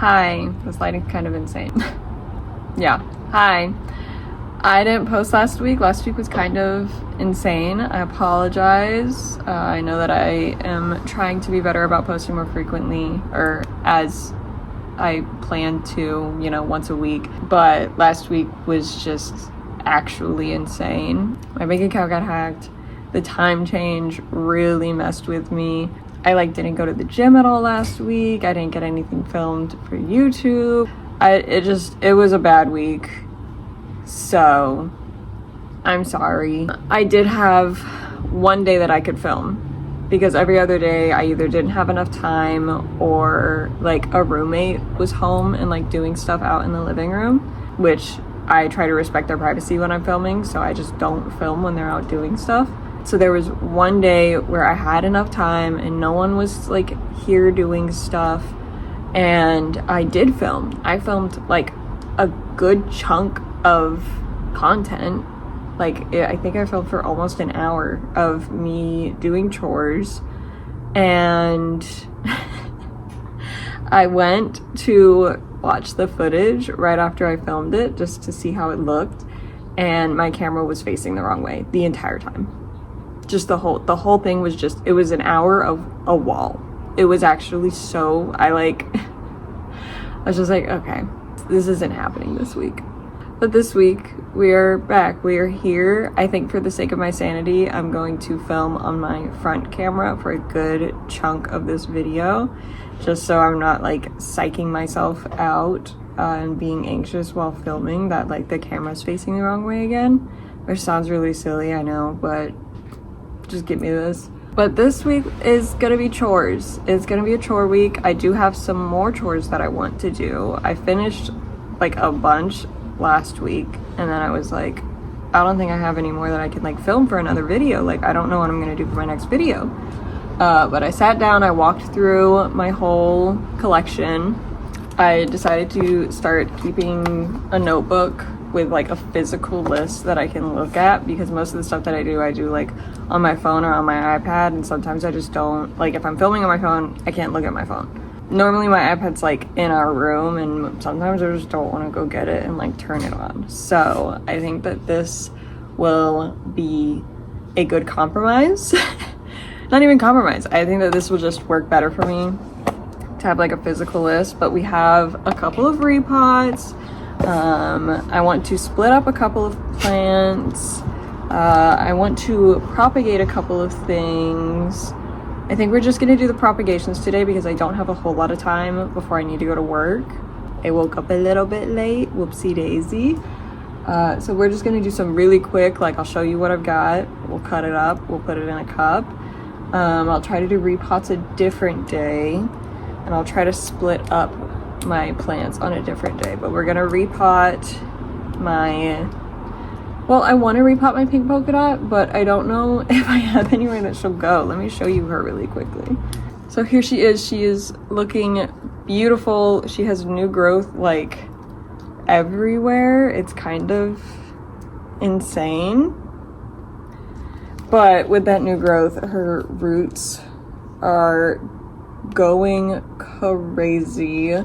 Hi, this lighting's kind of insane. Yeah, hi. I didn't post last week. Last week was kind of insane. I apologize. I know that I am trying to be better about posting more frequently, or as I plan to, once a week. But last week was just actually insane. My bank account got hacked. The time change really messed with me. I didn't go to the gym at all last week. I didn't get anything filmed for YouTube. It was a bad week. So I'm sorry. I did have one day that I could film because every other day I either didn't have enough time or a roommate was home and doing stuff out in the living room, which I try to respect their privacy when I'm filming, so I just don't film when they're out doing stuff. So there was one day where I had enough time and no one was here doing stuff, and I did film. I filmed a good chunk of content. I think I filmed for almost an hour of me doing chores, and I went to watch the footage right after I filmed it just to see how it looked, and my camera was facing the wrong way the entire time. Just the whole thing was it was an hour of a wall. It was actually so, I was just okay, this isn't happening this week. But this week, we are back. We are here. I think for the sake of my sanity, I'm going to film on my front camera for a good chunk of this video, just so I'm not psyching myself out and being anxious while filming that the camera's facing the wrong way again, which sounds really silly, I know, but just give me this. But this week is gonna be chores. It's gonna be a chore week. I do have some more chores that I want to do. I finished a bunch last week, and then I was I don't think I have any more that I can film for another video. I don't know what I'm gonna do for my next video. But I sat down, I walked through my whole collection. I decided to start keeping a notebook with a physical list that I can look at, because most of the stuff that I do on my phone or on my iPad, and sometimes I just don't, if I'm filming on my phone, I can't look at my phone. Normally my iPad's in our room, and sometimes I just don't want to go get it and turn it on. So I think that this will be a good compromise. Not even compromise. I think that this will just work better for me to have a physical list. But we have a couple of repots. I want to split up a couple of plants. I want to propagate a couple of things. I think we're just gonna do the propagations today because I don't have a whole lot of time before I need to go to work. I woke up a little bit late, whoopsie daisy. So we're just gonna do some really quick, I'll show you what I've got. We'll cut it up, we'll put it in a cup. I'll try to do repots a different day, and I'll try to split up my plants on a different day. But we're gonna repot I want to repot my pink polka dot, but I don't know if I have anywhere that she'll go. Let me show you her really quickly. So here she is. She is looking beautiful. She has new growth everywhere. It's kind of insane. But with that new growth, her roots are going crazy.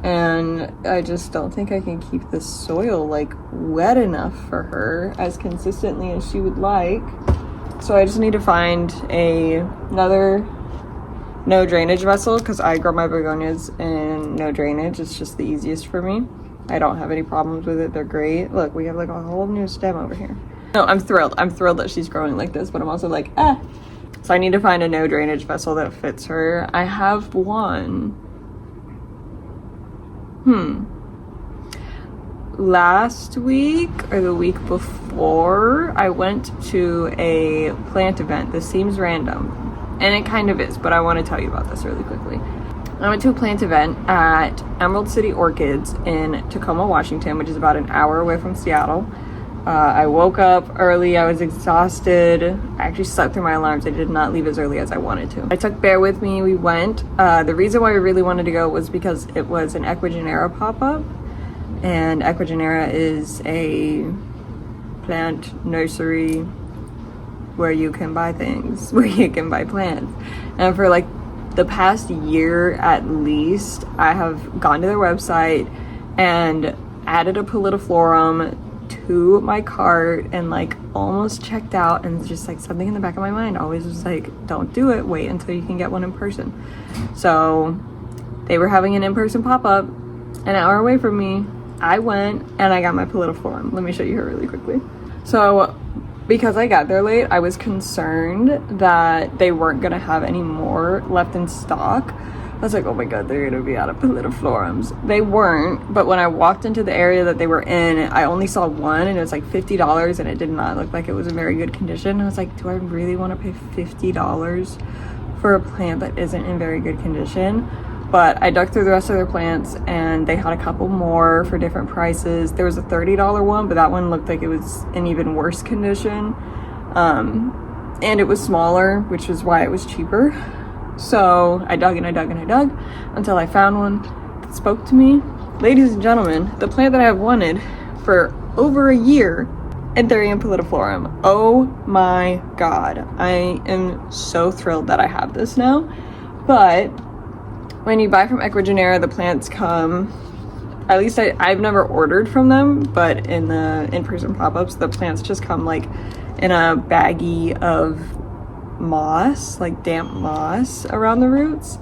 And I just don't think I can keep the soil wet enough for her as consistently as she would like. So I just need to find another no drainage vessel, because I grow my begonias in no drainage. It's just the easiest for me. I don't have any problems with it. They're great. Look, we have a whole new stem over here. No, I'm thrilled. I'm thrilled that she's growing like this, but I'm also So I need to find a no drainage vessel that fits her. I have one. Last week or the week before, I went to a plant event. This seems random, and it kind of is, but I want to tell you about this really quickly. I went to a plant event at Emerald City Orchids in Tacoma, Washington, which is about an hour away from Seattle. I woke up early. I was exhausted. I actually slept through my alarms. I did not leave as early as I wanted to. I took Bear with me. We went. The reason why we really wanted to go was because it was an Equigenera pop-up. And Equigenera is a plant nursery where you can buy things, where you can buy plants. And for the past year at least, I have gone to their website and added a pallidiflorum to my cart and like almost checked out, and just like something in the back of my mind always was like, don't do it, wait until you can get one in person. So they were having an in-person pop-up an hour away from me. I went and I got my pallidiflorum. Let me show you her really quickly. So because I got there late, I was concerned that they weren't gonna have any more left in stock. I was like, oh my god, they're gonna be out of pallidiflorums. They weren't, but when I walked into the area that they were in, I only saw one, and it was like $50, and it did not look like it was in very good condition. I was like, do I really want to pay $50 for a plant that isn't in very good condition? But I dug through the rest of their plants, and they had a couple more for different prices. There was a $30 one, but that one looked like it was in even worse condition. And it was smaller, which is why it was cheaper. So I dug and I dug and I dug until I found one that spoke to me. Ladies and gentlemen, the plant that I have wanted for over a year, Anthurium pallidiflorum. Oh my god. I am so thrilled that I have this now. But when you buy from Equigenera, the plants come, at least I've never ordered from them, but in the in-person pop-ups, the plants just come like in a baggie of moss, like damp moss around the roots.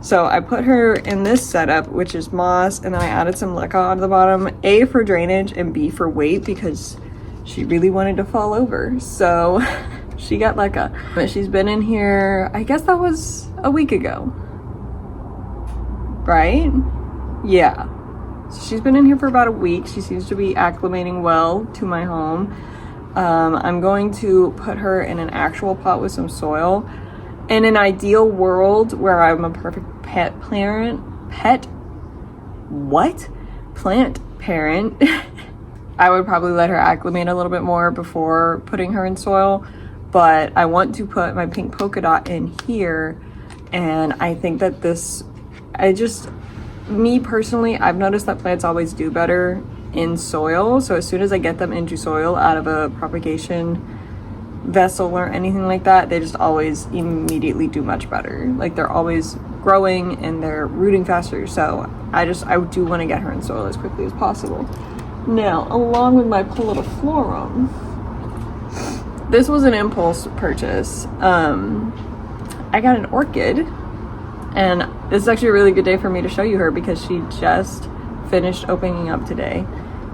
So I put her in this setup, which is moss, and then I added some leca on the bottom, A for drainage and B for weight, because she really wanted to fall over. So she got leca. But she's been in here, I guess that was a week ago. Right? Yeah. So she's been in here for about a week. She seems to be acclimating well to my home. I'm going to put her in an actual pot with some soil. In an ideal world where I'm a perfect plant parent, I would probably let her acclimate a little bit more before putting her in soil. But I want to put my pink polka dot in here, and I think that me personally, I've noticed that plants always do better in soil. So as soon as I get them into soil out of a propagation vessel or anything like that, they just always immediately do much better. Like they're always growing and they're rooting faster. So I do want to get her in soil as quickly as possible. Now, along with my pallidiflorum, this was an impulse purchase. I got an orchid, and this is actually a really good day for me to show you her because she just finished opening up today.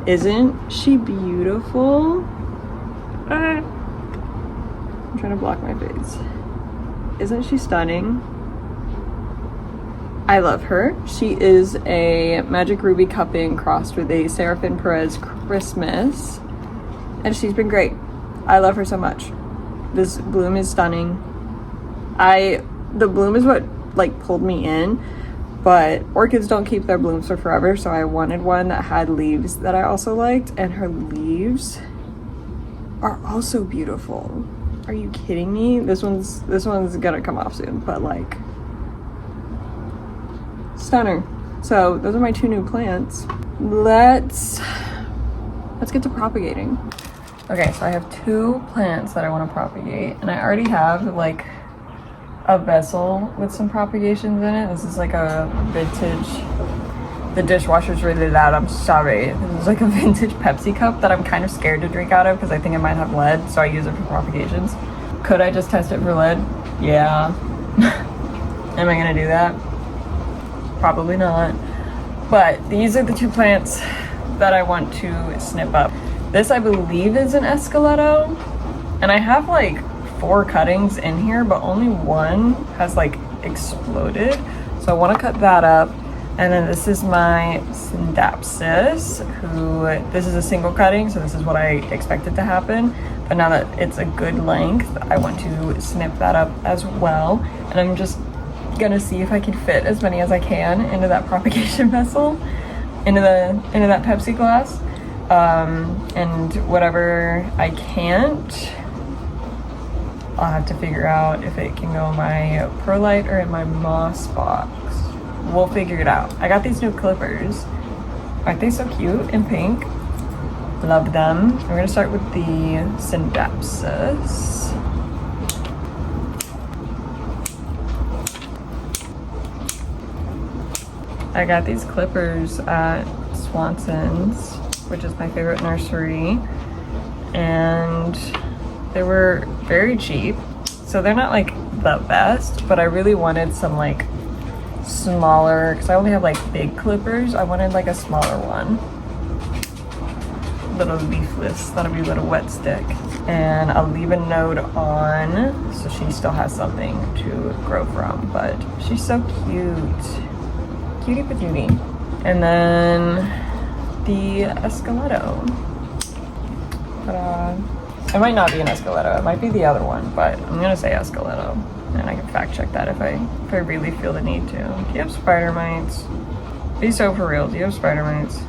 Isn't she beautiful? I'm trying to block my face. Isn't she stunning? I love her. She is a Magic Ruby cupping crossed with a Seraphin Perez Christmas, and she's been great. I love her so much. This bloom is stunning. The bloom is what like pulled me in, but orchids don't keep their blooms for forever, so I wanted one that had leaves that I also liked, and her leaves are also beautiful. Are you kidding me? This one's gonna come off soon, but like stunner. So those are my two new plants. Let's get to propagating. Okay, so I have two plants that I want to propagate, and I already have like a vessel with some propagations in it. This is like a vintage, the dishwasher's really loud, I'm sorry. This is like a vintage Pepsi cup that I'm kind of scared to drink out of because I think it might have lead, so I use it for propagations. Could I just test it for lead? Yeah. Am I gonna do that? Probably not. But these are the two plants that I want to snip up. This I believe is an Esqueleto, and I have like 4 cuttings in here, but only one has like exploded, so I want to cut that up. And then this is my Syndapsis, who this is a single cutting, so this is what I expected to happen, but now that it's a good length, I want to snip that up as well. And I'm just gonna see if I can fit as many as I can into that propagation vessel, into that Pepsi glass, and whatever I can't, I'll have to figure out if it can go in my perlite or in my moss box. We'll figure it out. I got these new clippers. Aren't they so cute and pink? Love them. We're gonna start with the Syndapsis. I got these clippers at Swanson's, which is my favorite nursery, and they were very cheap. So they're not like the best, but I really wanted some like smaller, because I only have like big clippers. I wanted like a smaller one. Little leafless, that'll be a little wet stick. And I'll leave a note on so she still has something to grow from, but she's so cute. Cutie patootie. And then the Escaleto. Ta-da. It might not be an Escaleto, it might be the other one, but I'm gonna say Escaleto. And I can fact check that if I really feel the need to. Do you have spider mites? Be so for real, do you have spider mites?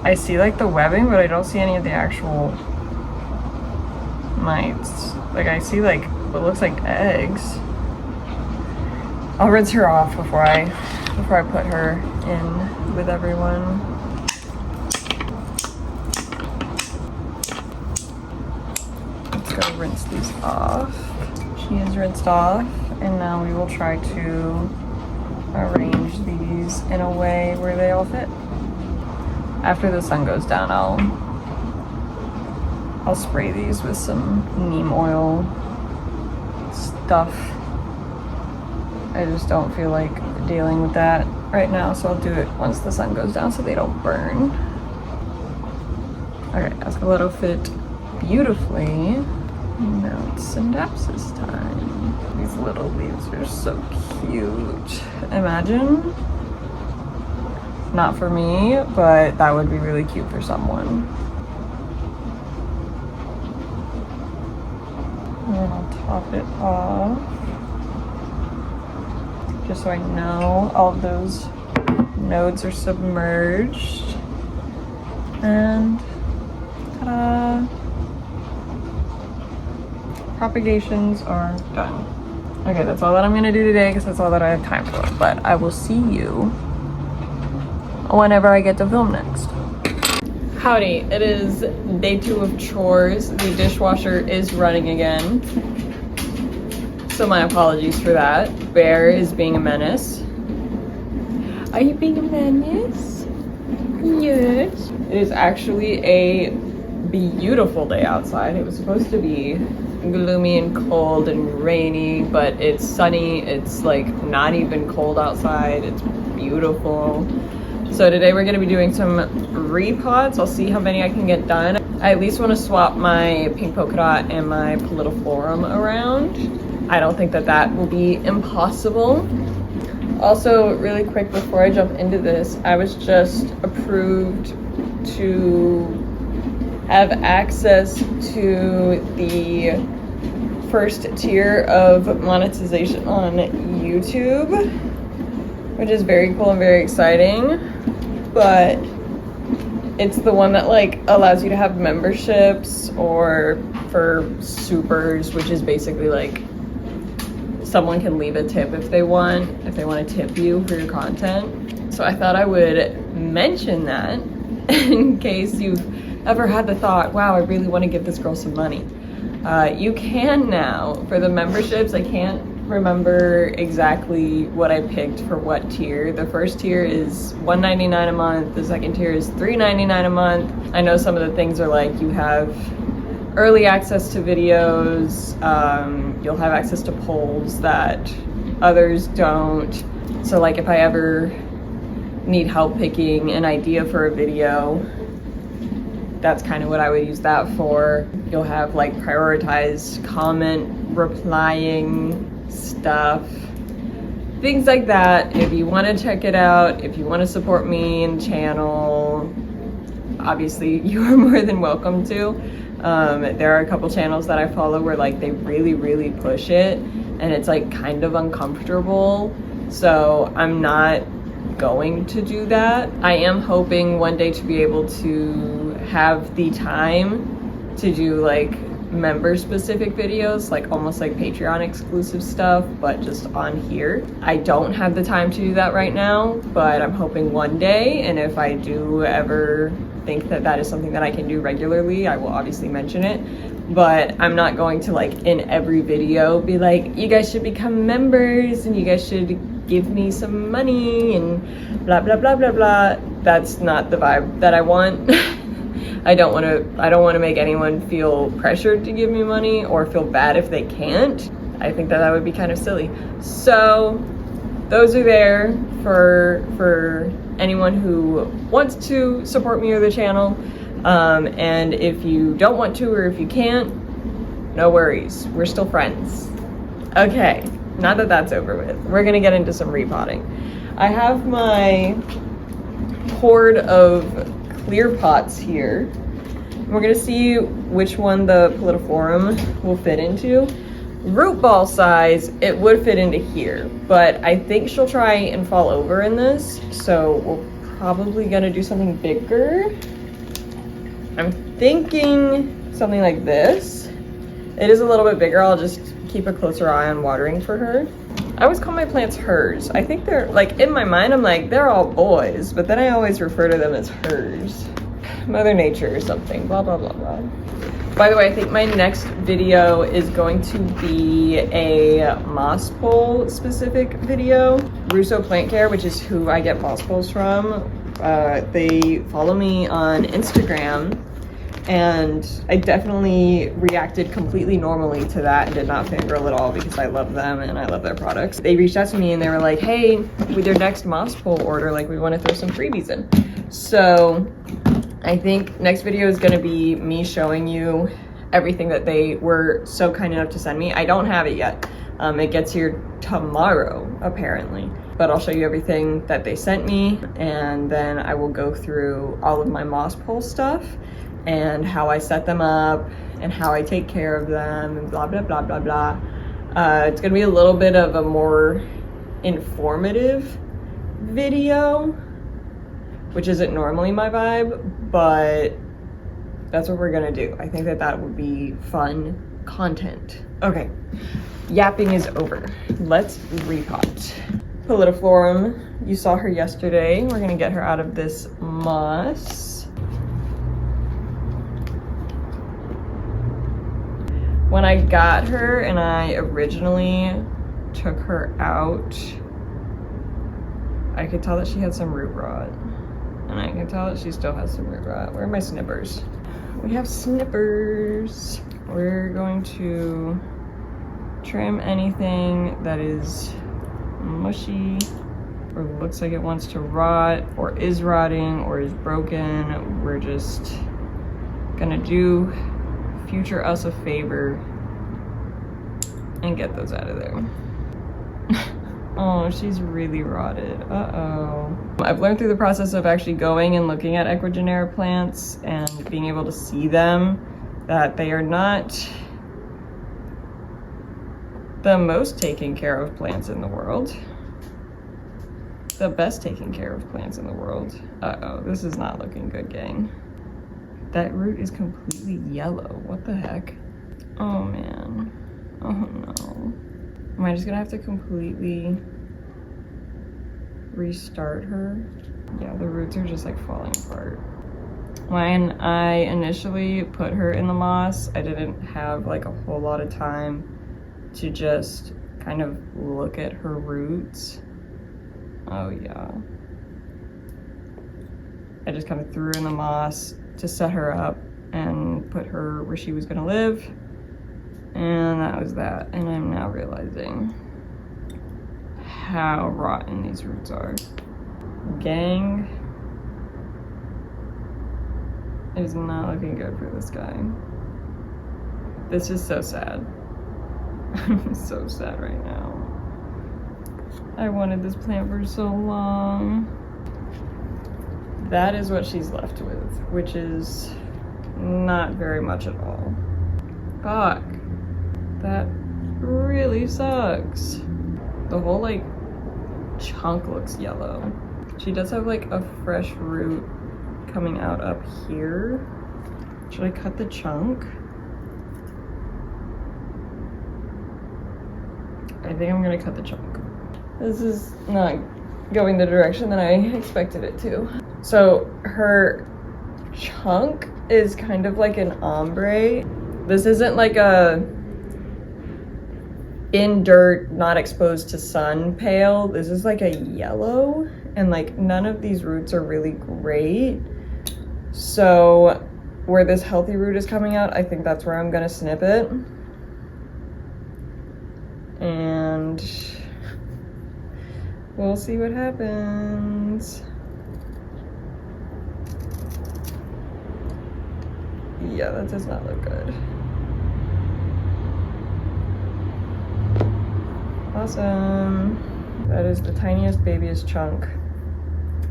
I see like the webbing, but I don't see any of the actual mites. Like I see like what looks like eggs. I'll rinse her off before I put her in with everyone. Let's go rinse these off. She is rinsed off, and now we will try to arrange these in a way where they all fit. After the sun goes down, I'll spray these with some neem oil stuff. I just don't feel like dealing with that right now, so I'll do it once the sun goes down so they don't burn. Okay, Escaleto fit beautifully. Now it's synapsis time. These little leaves are so cute. Imagine. Not for me, but that would be really cute for someone. And then I'll top it off. Just so I know all of those nodes are submerged. And ta-da! Propagations are done. Okay, that's all that I'm gonna do today because that's all that I have time for. But I will see you whenever I get to film next. Howdy, it is day 2 of chores. The dishwasher is running again. So my apologies for that. Bear is being a menace. Are you being a menace? Yes. It is actually a beautiful day outside. It was supposed to be gloomy and cold and rainy, but it's sunny. It's like not even cold outside. It's beautiful. So today we're gonna be doing some repots. I'll see how many I can get done. I at least wanna swap my pink polka dot and my pallidiflorum around. I don't think that will be impossible. Also, really quick before I jump into this, I was just approved to have access to the first tier of monetization on YouTube, which is very cool and very exciting. But it's the one that like allows you to have memberships, or for supers, which is basically like someone can leave a tip if they want to tip you for your content. So I thought I would mention that in case you've ever had the thought, wow, I really want to give this girl some money. You can now for the memberships. I can't remember exactly what I picked for what tier. The first tier is $1.99 a month. The second tier is $3.99 a month. I know some of the things are like you have early access to videos, you'll have access to polls that others don't. So like if I ever need help picking an idea for a video, that's kind of what I would use that for. You'll have like prioritized comment replying stuff, things like that. If you want to check it out, if you want to support me and channel, obviously you are more than welcome to. There are a couple channels that I follow where like they really push it and it's like kind of uncomfortable, so I'm not going to do that. I am hoping one day to be able to have the time to do like member specific videos, like almost like Patreon exclusive stuff, but just on here. I don't have the time to do that right now, but I'm hoping one day, and if I do ever think that that is something that I can do regularly, I will obviously mention it. But I'm not going to like in every video be like, you guys should become members and you guys should give me some money and blah blah blah blah blah. That's not the vibe that I want. I don't want to make anyone feel pressured to give me money or feel bad if they can't. I think that would be kind of silly. So those are there for anyone who wants to support me or the channel. And if you don't want to, or if you can't, no worries. We're still friends. Okay, now that that's over with, we're gonna get into some repotting. I have my hoard of clear pots here. We're gonna see which one the Pallidiflorum will fit into. Root ball size, it would fit into here, but I think she'll try and fall over in this, so we're probably gonna do something bigger. I'm thinking something like this. It is a little bit bigger. I'll just keep a closer eye on watering for her. I always call my plants hers. I think they're, like, in my mind, I'm like, they're all boys, but then I always refer to them as hers. Mother Nature or something, blah, blah, blah, blah. By the way, I think my next video is going to be a moss pole specific video. Russo Plant Care, which is who I get moss poles from. They follow me on Instagram, and I definitely reacted completely normally to that and did not fangirl at all because I love them and I love their products. They reached out to me and they were like, hey, with your next moss pole order, like, we want to throw some freebies in. So I think next video is going to be me showing you everything that they were so kind enough to send me. I don't have it yet. It gets here tomorrow, apparently. But I'll show you everything that they sent me, and then I will go through all of my moss pole stuff and how I set them up and how I take care of them and blah, blah, blah, blah, blah. It's going to be a little bit of a more informative video, which isn't normally my vibe, but that's what we're gonna do. I think that that would be fun content. Okay, yapping is over. Let's repot. Pallidiflorum, you saw her yesterday. We're gonna get her out of this moss. When I got her and I originally took her out, I could tell that she had some root rot. And I can tell that she still has some root rot. Where are my snippers? We have snippers. We're going to trim anything that is mushy or looks like it wants to rot or is rotting or is broken. We're just gonna do future us a favor and get those out of there. Oh, she's really rotted. Uh-oh. I've learned through the process of actually going and looking at ecuagenera plants and being able to see them that they are not the most taken care of plants in the world. The best taken care of plants in the world. Uh-oh, this is not looking good, gang. That root is completely yellow. What the heck? Oh, man. Oh, no. Am I just gonna have to completely restart her? Yeah, the roots are just like falling apart. When I initially put her in the moss, I didn't have like a whole lot of time to just kind of look at her roots. Oh yeah. I just kind of threw her in the moss to set her up and put her where she was gonna live. And that was that. And I'm now realizing how rotten these roots are. Gang, it is not looking good for this guy. This is so sad. I'm so sad right now. I wanted this plant for so long. That is what she's left with, which is not very much at all. Fuck. That really sucks. The whole like chunk looks yellow. She does have like a fresh root coming out up here. Should I cut the chunk? I think I'm gonna cut the chunk. This is not going the direction that I expected it to. So her chunk is kind of like an ombre. This isn't like a in dirt, not exposed to sun, pale. This is like a yellow, and like none of these roots are really great. So where this healthy root is coming out, I think that's where I'm gonna snip it. And we'll see what happens. Yeah, that does not look good. Awesome. That is the tiniest, babiest chunk.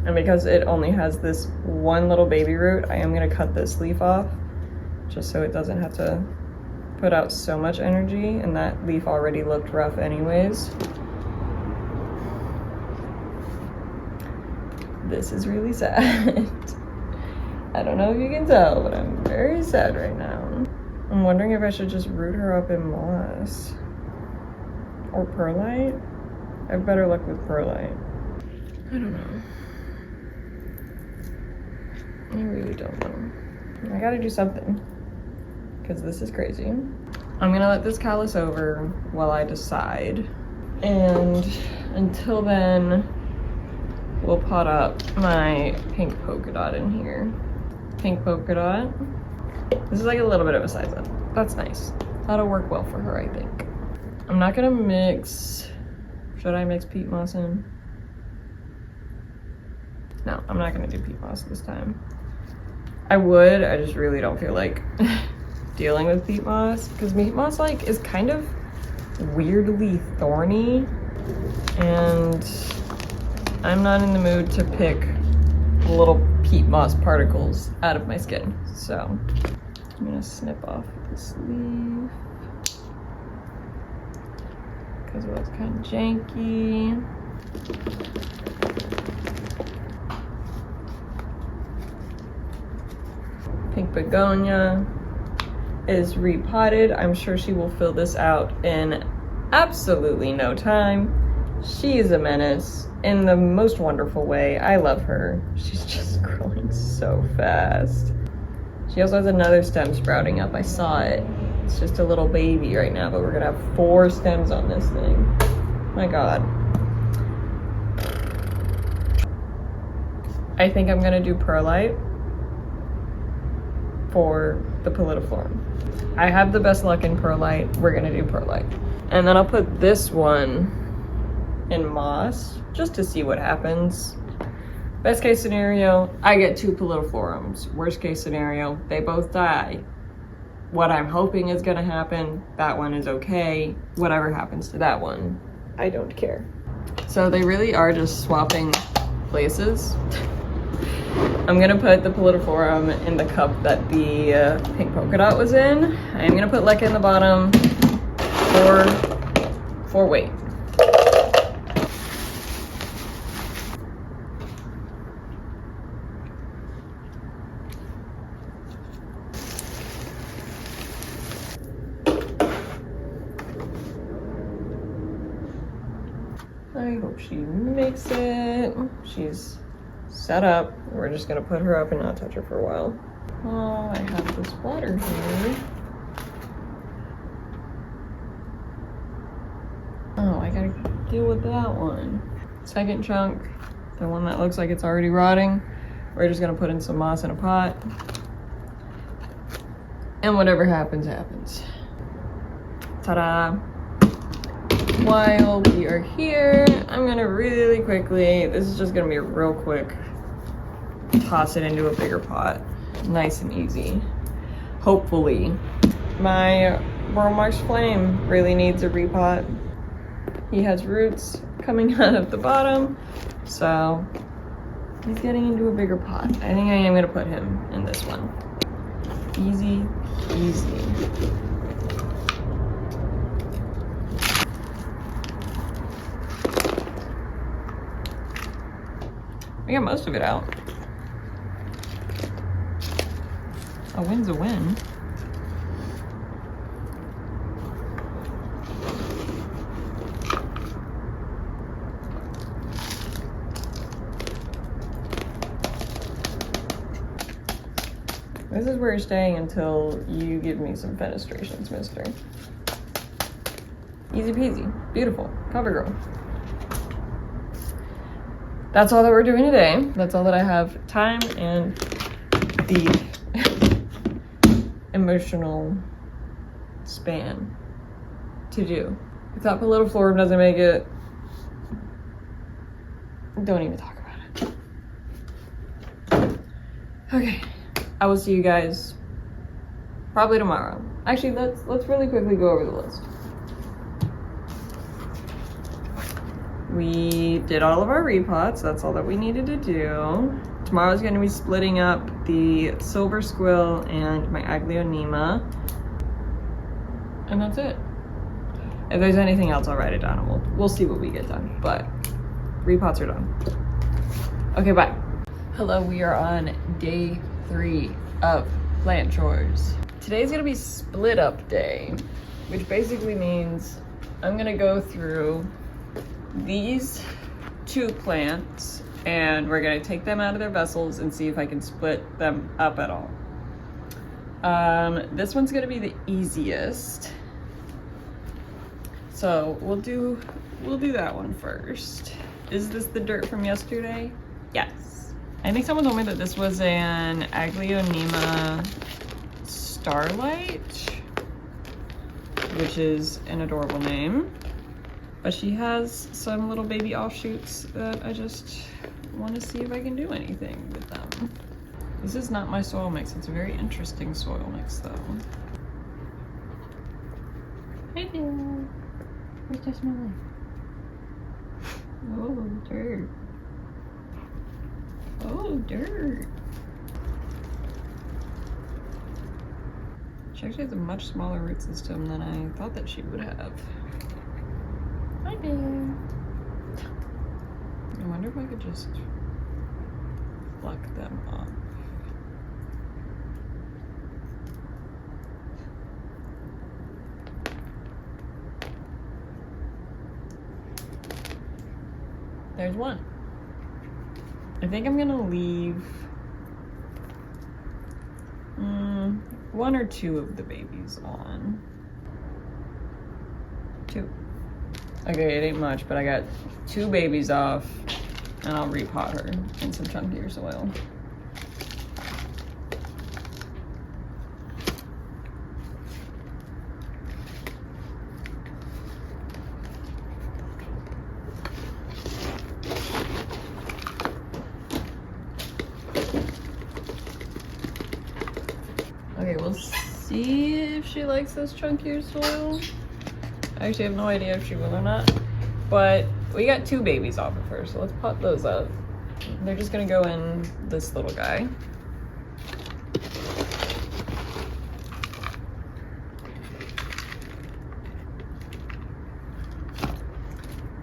And because it only has this one little baby root, I am gonna cut this leaf off just so it doesn't have to put out so much energy, and that leaf already looked rough anyways. This is really sad. I don't know if you can tell, but I'm very sad right now. I'm wondering if I should just root her up in moss. Or perlite? I have better luck with perlite. I don't know. I really don't know. I gotta do something, because this is crazy. I'm gonna let this callus over while I decide. And until then, we'll pot up my pink polka dot in here. Pink polka dot. This is like a little bit of a size up. That's nice. That'll work well for her, I think. I'm not gonna mix, should I mix peat moss in? No, I'm not gonna do peat moss this time. I would, I just really don't feel like dealing with peat moss, because peat moss like is kind of weirdly thorny, and I'm not in the mood to pick little peat moss particles out of my skin. So I'm gonna snip off this leaf because it looks kind of janky. Pink begonia is repotted. I'm sure she will fill this out in absolutely no time. She is a menace in the most wonderful way. I love her. She's just growing so fast. She also has another stem sprouting up. I saw it. It's just a little baby right now, but we're gonna have 4 stems on this thing. My God. I think I'm gonna do perlite for the pallidiflorum. I have the best luck in perlite. We're gonna do perlite. And then I'll put this one in moss just to see what happens. Best case scenario, I get 2 pallidiflorums. Worst case scenario, they both die. What I'm hoping is gonna happen, that one is okay. Whatever happens to that one, I don't care. So they really are just swapping places. I'm gonna put the pallidiflorum in the cup that the pink polka dot was in. I'm gonna put leca in the bottom for weight. I hope she makes it. She's set up. We're just gonna put her up and not touch her for a while. Oh, I have this water here. Oh, I gotta deal with that one. Second chunk, the one that looks like it's already rotting. We're just gonna put in some moss in a pot. And whatever happens, happens. Ta-da! While we are here, I'm gonna really quickly, this is just gonna be real quick, toss it into a bigger pot. Nice and easy. Hopefully. My Bromox flame really needs a repot. He has roots coming out of the bottom, so he's getting into a bigger pot. I think I am gonna put him in this one. Easy, easy. I got most of it out. A win's a win. This is where you're staying until you give me some fenestrations, mister. Easy peasy. Beautiful. Cover girl. That's all that we're doing today. That's all that I have time and the emotional span to do. If that little floor doesn't make it, don't even talk about it. Okay, I will see you guys probably tomorrow. Actually, let's really quickly go over the list. We did all of our repots. That's all that we needed to do. Tomorrow's going to be splitting up the silver squill and my aglaonema. And that's it. If there's anything else, I'll write it down and we'll see what we get done. But repots are done. Okay, bye. Hello, we are on day 3 of plant chores. Today's gonna be split up day, which basically means I'm gonna go through these 2 plants and we're gonna take them out of their vessels and see if I can split them up at all. This one's gonna be the easiest. So we'll do that one first. Is this the dirt from yesterday? Yes. I think someone told me that this was an aglaonema starlight, which is an adorable name. But she has some little baby offshoots that I just want to see if I can do anything with them. This is not my soil mix. It's a very interesting soil mix though. Hey there. Where's that smell like? Oh, dirt. Oh, dirt. She actually has a much smaller root system than I thought that she would have. Hi there. I wonder if I could just pluck them off. There's one. I think I'm gonna leave 1 or 2 of the babies on. 2. Okay, it ain't much, but I got 2 babies off and I'll repot her in some chunkier soil. Okay, we'll see if she likes this chunkier soil. I actually have no idea if she will or not, but we got 2 babies off of her, so let's pot those up. They're just gonna go in this little guy.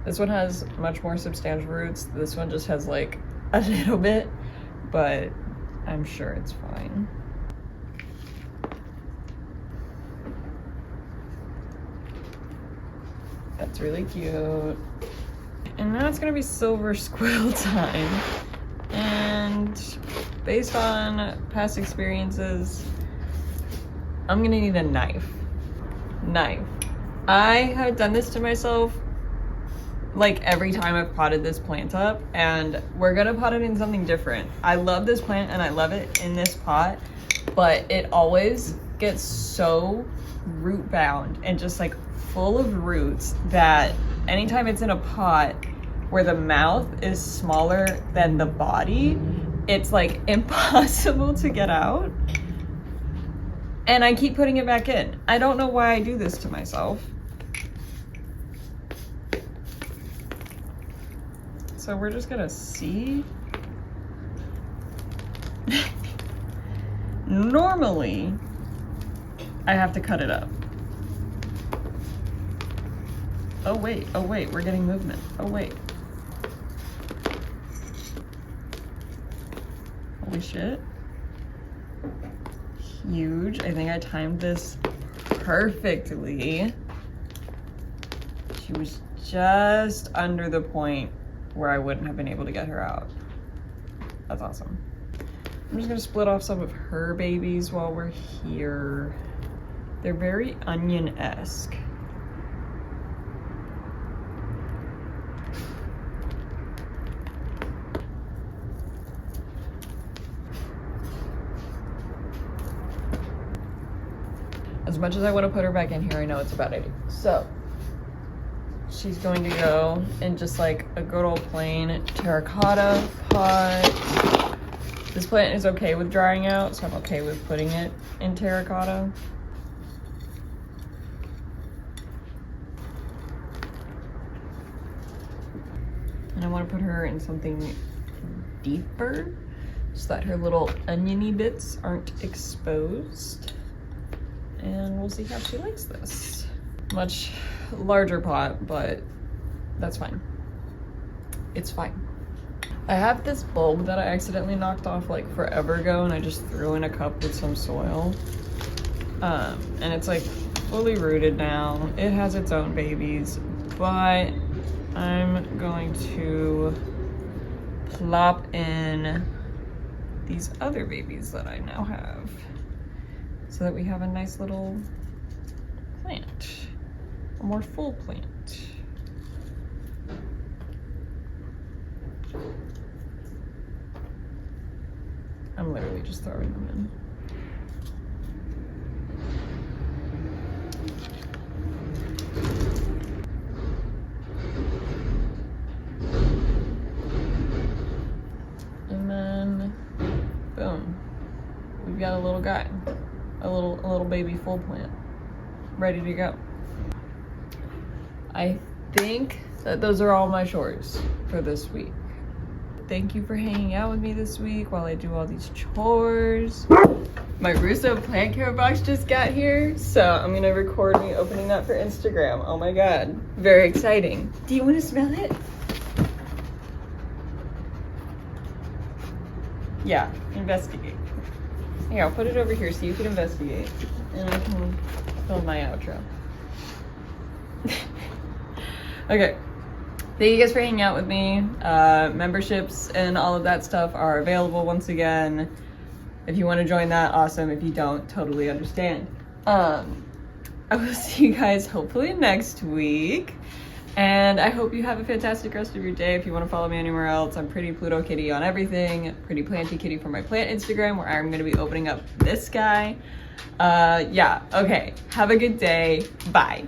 This one has much more substantial roots. This one just has like a little bit, but I'm sure it's fine. That's really cute. And now it's gonna be silver squill time. And based on past experiences, I'm gonna need a knife. I have done this to myself like every time I've potted this plant up, and we're gonna pot it in something different. I love this plant and I love it in this pot, but it always gets so root bound and just like full of roots that anytime it's in a pot where the mouth is smaller than the body, it's like impossible to get out. And I keep putting it back in. I don't know why I do this to myself. So we're just gonna see. Normally, I have to cut it up. Oh wait, we're getting movement. Oh wait. Holy shit. Huge. I think I timed this perfectly. She was just under the point where I wouldn't have been able to get her out. That's awesome. I'm just gonna split off some of her babies while we're here. They're very onion-esque. As much as I want to put her back in here, I know it's a bad idea. So she's going to go in just like a good old plain terracotta pot. This plant is okay with drying out, so I'm okay with putting it in terracotta. And I want to put her in something deeper so that her little oniony bits aren't exposed. And we'll see how she likes this. Much larger pot, but that's fine. It's fine. I have this bulb that I accidentally knocked off like forever ago, and I just threw in a cup with some soil. And it's like fully rooted now. It has its own babies, but I'm going to plop in these other babies that I now have so that we have a nice little plant, a more full plant. I'm literally just throwing them in. And then, boom, we've got a little guy, a little baby full plant, ready to go. I think that those are all my chores for this week. Thank you for hanging out with me this week while I do all these chores. My Russo plant care box just got here, so I'm gonna record me opening that for Instagram. Oh my god, very exciting. Do you want to smell it? Yeah, investigate. Here, I'll put it over here so you can investigate, and I can film my outro. Okay. Thank you guys for hanging out with me. Memberships and all of that stuff are available once again. If you want to join that, awesome. If you don't, totally understand. I will see you guys hopefully next week. And I hope you have a fantastic rest of your day. If you want to follow me anywhere else, I'm Pretty Pluto Kitty on everything. Pretty Planty Kitty for my plant Instagram, where I'm going to be opening up this guy. Yeah, okay. Have a good day. Bye.